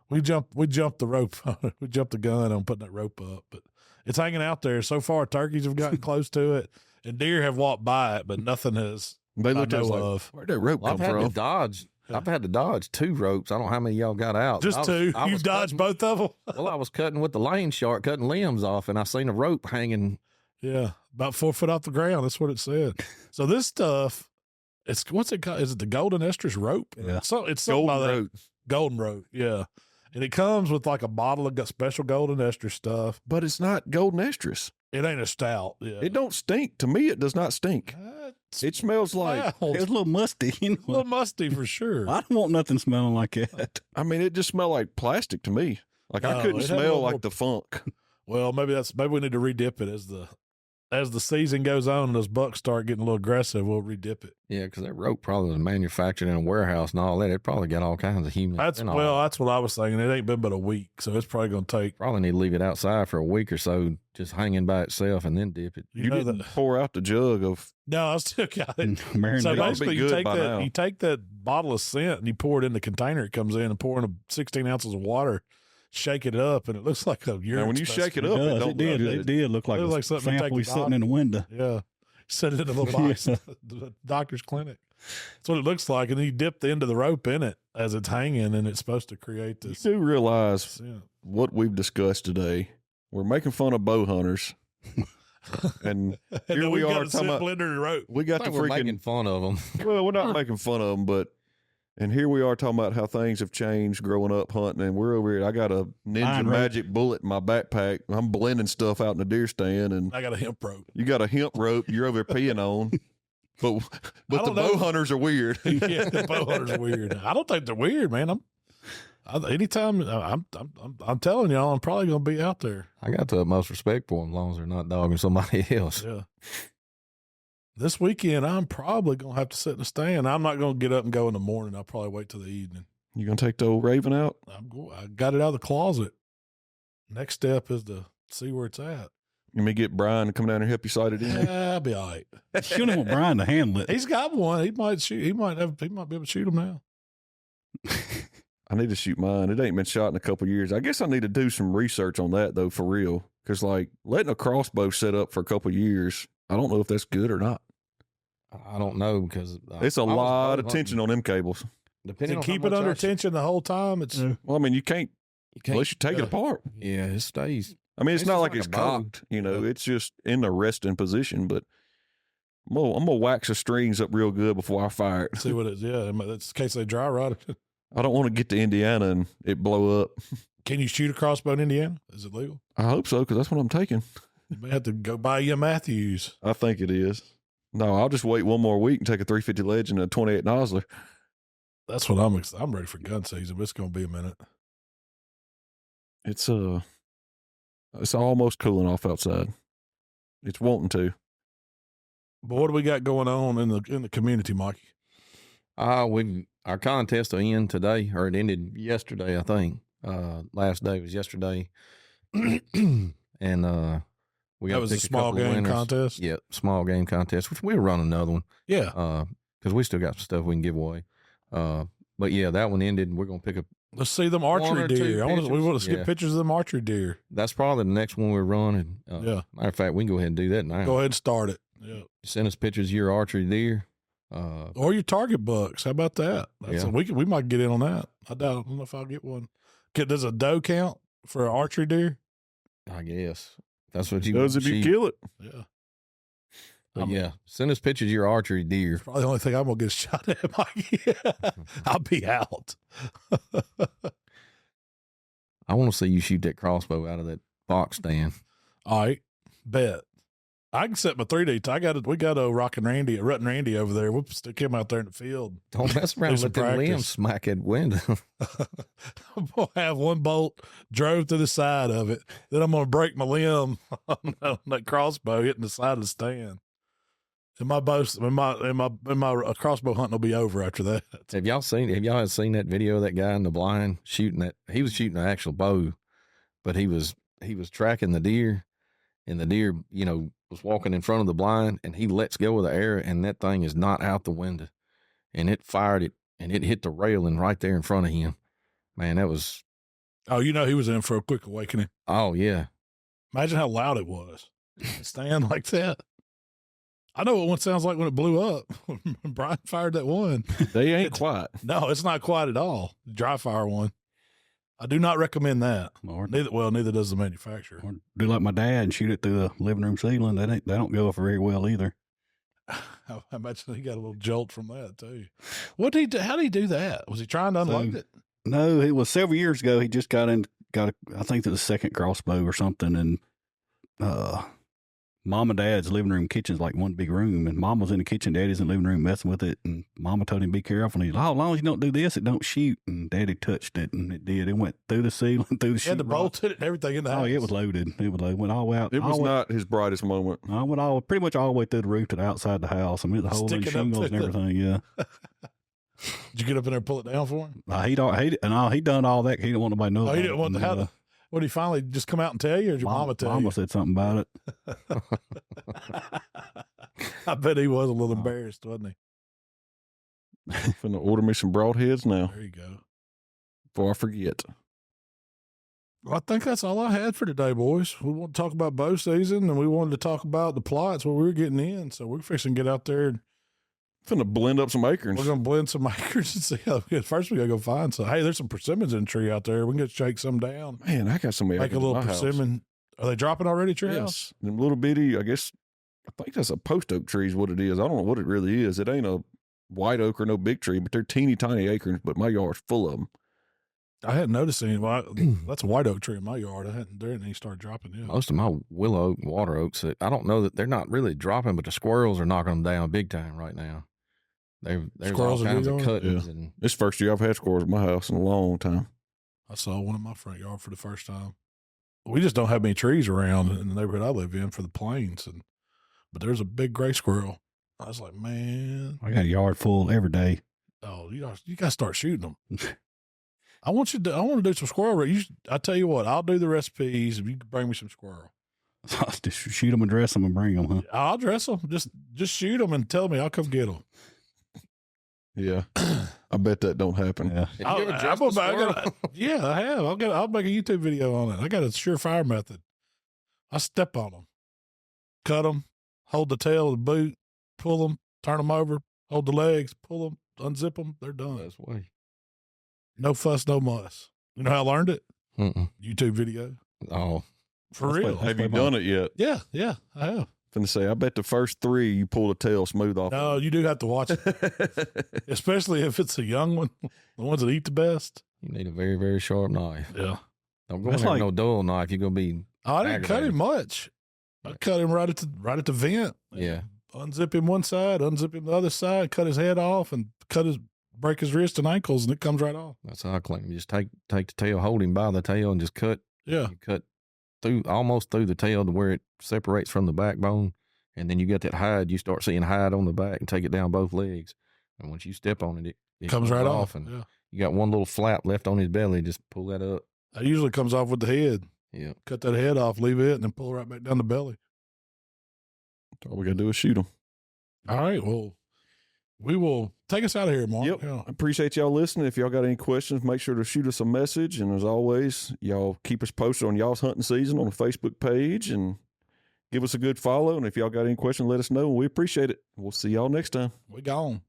We jumped the rope. We jumped the gun on putting that rope up, but it's hanging out there. So far, turkeys have gotten close to it, and deer have walked by it, but nothing has. They looked at us know like, of. where'd that rope Well, come I've had to from? dodge. I've had to dodge 2 ropes. I don't know how many y'all got out. Just two. I You was dodged cutting- both of them. Well, I was cutting with the lane shark, cutting limbs off, and I seen a rope hanging. Yeah, about 4 foot off the ground. That's what it said. So this stuff, what's it called? Is it the golden estrus rope? Yeah. It's something by that. Golden rope. Yeah. And it comes with like a bottle of special golden estrus stuff. But it's not golden estrus. It ain't a stout. Yeah. It don't stink. To me, it does not stink. It smells like It's a little musty. You know? a little musty for sure. I don't want nothing smelling like that. I mean, it just smelled like plastic to me. Like I couldn't it had a smell little like more- the funk. Well, maybe we need to redip it as the season goes on and those bucks start getting a little aggressive. We'll redip it. Yeah, because that rope probably was manufactured in a warehouse and all that. It probably got all kinds of human. That's what I was thinking. It ain't been but a week, so it's probably going to take. Probably need to leave it outside for a week or so, just hanging by itself, and then dip it. You know didn't pour out the jug of. No, I still got it. Marinade. So That'll be basically, good by now. you take that bottle of scent and you pour it in the container it comes in, and pour in 16 ounces of water, shake it up, and it looks like a urine. Now, when you shake it It up, it does. don't It did. look It good. did look like It a looked like something to sample take was the sitting in the window. Yeah. Set it in a little box at the doctor's clinic. That's what it looks like. And then you dip the end of the rope in it as it's hanging, and it's supposed to create You this do realize scent. what we've discussed today. We're making fun of bow hunters. And And here then we we've are got a talking scent about, blender and rope. we got I the think we're making freaking, fun of them. well, we're not making fun of them, but, and here we are talking about how things have changed growing up hunting. And we're over here. I got a Ninja Iron rope. Magic bullet in my backpack. I'm blending stuff out in the deer stand, and I got a hemp rope. you got a hemp rope you're over there peeing on. But the don't bow know. hunters are weird. Yeah, the bow hunters are weird. I don't think they're weird, man. Anytime I'm telling y'all, I'm probably gonna be out there. I got the utmost respect for them as long as they're not dogging somebody else. Yeah. This weekend, I'm probably gonna have to sit in the stand. I'm not gonna get up and go in the morning. I'll probably wait till the evening. You gonna take the old Raven out? I got it out of the closet. Next step is to see where it's at. You may get Brian to come down and help you sight it in. I'll be all right. You don't want Brian to handle it. He's got one. He might shoot. He might be able to shoot him now. I need to shoot mine. It ain't been shot in a couple of years. I guess I need to do some research on that though, for real. Because like letting a crossbow set up for a couple of years, I don't know if that's good or not. I don't know because It's a lot of tension on them cables. Depending To on keep how it much under I shoot. tension the whole time. It's Well, I mean, you can't unless you take it apart. Yeah, it stays. I mean, it's It's not just like like it's a bow. cocked, you know. It's just in the resting position. But I'm gonna wax the strings up real good before I fire it. see what it's. Yeah, that's in case they dry rot it. I don't want to get to Indiana and it blow up. Can you shoot a crossbow in Indiana? Is it legal? I hope so, because that's what I'm taking. You may have to go buy you a Matthews. I think it is. No, I'll just wait one more week and take a 350 Legend and a 28 Nosler. That's what I'm ready for gun season, but it's going to be a minute. It's almost cooling off outside. It's wanting to. But what do we got going on in the community, Mikey? Our contest will end today, or it ended yesterday, I think. Last day was yesterday, and we got That was a small game contest. Yeah, small game contest, which we'll run another one. Yeah. Because we still got some stuff we can give away. But yeah, that one ended. And we're gonna pick up. Let's see them One archery or two deer. We pictures. want to Yeah. get pictures of them archery deer. That's probably the next one we're running. Yeah. Matter of fact, we can go ahead and do that now. Go ahead and start it. Yeah. Send us pictures of your archery deer. Or your target bucks. How about that? Yeah. We might get in on that. I don't know if I'll get one. Does a doe count for an archery deer? I guess that's what you Does if you shoot. kill it. Yeah. But yeah, send us pictures of your archery deer. It's probably the only thing I'm gonna get a shot at, Mikey. I'll be out. I want to see you shoot that crossbow out of that box stand. All right, bet. I can set my 3D. We got a Ruttin' Randy over there. We'll stick him out there in the field. Don't mess around some with them limbs practice. smack that window. I'm gonna have one bolt drove to the side of it. Then I'm gonna break my limb on that crossbow hitting the side of the stand. And my crossbow hunting will be over after that. Have y'all seen that video of that guy in the blind shooting that? He was shooting an actual bow, but he was tracking the deer, and the deer, was walking in front of the blind, and he lets go of the arrow, and that thing is not out the window, and it fired it, and it hit the railing right there in front of him. Man, that was. Oh, he was in for a quick awakening. Oh yeah. Imagine how loud it was. Stand like that. I know what one sounds like when it blew up. When Brian fired that one. They ain't quiet. No, it's not quiet at all. Dry fire one. I do not recommend that. Or, Neither does the manufacturer. or do like my dad and shoot it through the living room ceiling. They don't go off very well either. I imagine he got a little jolt from that too. What did he do? How did he do that? Was he trying to unload it? No, it was several years ago. He just got I think the second crossbow or something. And Mom and Dad's living room kitchen's like one big room. And Mom was in the kitchen, Daddy's in the living room messing with it. And Mama told him, be careful. And he's like, oh, as long as you don't do this, it don't shoot. And Daddy touched it, and it did. It went through the ceiling, through the He had the bolts in it and everything in the house. Oh, it was loaded. It went all the way out. It was not his brightest moment. I went pretty much all the way through the roof to the outside the house. I mean, the whole Sticking up shingles and everything. Yeah. Did you get up in there and pull it down for him? He done all that. He didn't want nobody to know. Oh, he didn't want to. What did he finally just come out and tell you, or did your mama tell you? Mama said something about it. I bet he was a little embarrassed, wasn't he? Finna order me some broadheads now There you go. before I forget. Well, I think that's all I had for today, boys. We want to talk about bow season, and we wanted to talk about the plots where we were getting in. So we're fixing to get out there. And Finna blend up some acorns. we're going to blend some acres and see how good. First, we got to go find some. Hey, there's some persimmons in the tree out there. We can go shake some down. Man, I got some Make acorns a little in my house. persimmon. Are they dropping already, Trey? Yes. Them little bitty, I guess, I think that's a post oak tree is what it is. I don't know what it really is. It ain't a white oak or no big tree, but they're teeny tiny acorns, but my yard's full of them. I hadn't noticed any. Well, that's a white oak tree in my yard. There didn't even start dropping yet. Most of my willow oak, water oaks, I don't know that they're not really dropping, but the squirrels are knocking them down big time right now. There's Squirrels all are kinds big of on it? cuttings Yeah. and It's the first year I've had squirrels in my house in a long time. I saw one in my front yard for the first time. We just don't have many trees around in the neighborhood I live in for the plains, but there's a big gray squirrel. I was like, man, I got a yard full every day. oh, you got to start shooting them. I want to do some squirrel. I tell you what, I'll do the recipes if you can bring me some squirrel. Just shoot them and dress them and bring them, huh? I'll dress them. Just shoot them and tell me. I'll come get them. Yeah. I bet that don't happen. Yeah. Have you ever dressed a squirrel? Yeah, I have. I'll make a YouTube video on it. I got a surefire method. I step on them, cut them, hold the tail of the boot, pull them, turn them over, hold the legs, pull them, unzip them. They're done. That's way. No fuss, no muss. You know how I learned it? Mm-mm. YouTube video. Oh, For That's real. what- Have you done it yet? Yeah, I have. Finna say, I bet the first three you pull the tail smooth off. No, you do have to watch it, especially if it's a young one, the ones that eat the best. you need a very, very sharp knife. Yeah. Don't go That's in there like- with no dull knife. You're going to be, I didn't cut Aggravating. him much. I cut him right at the vent. yeah. Unzip him one side, unzip him the other side, cut his head off, and break his wrist and ankles, and it comes right off. That's how I clean him. You just take the tail, hold him by the tail, and just cut. Yeah. You cut almost through the tail to where it separates from the backbone. And then you get that hide, you start seeing hide on the back and take it down both legs. And once you step on it, it Comes right off. And Yeah. you got one little flap left on his belly. Just pull that up. That usually comes off with the head. Yeah. Cut that head off, leave it, and then pull it right back down the belly. All we got to do is shoot them. All right. Well, we will take us out of here, Mark. Yep. Yeah. I appreciate y'all listening. If y'all got any questions, make sure to shoot us a message. And as always, y'all keep us posted on y'all's hunting season on the Facebook page and give us a good follow. And if y'all got any questions, let us know. We appreciate it. We'll see y'all next time. We gone.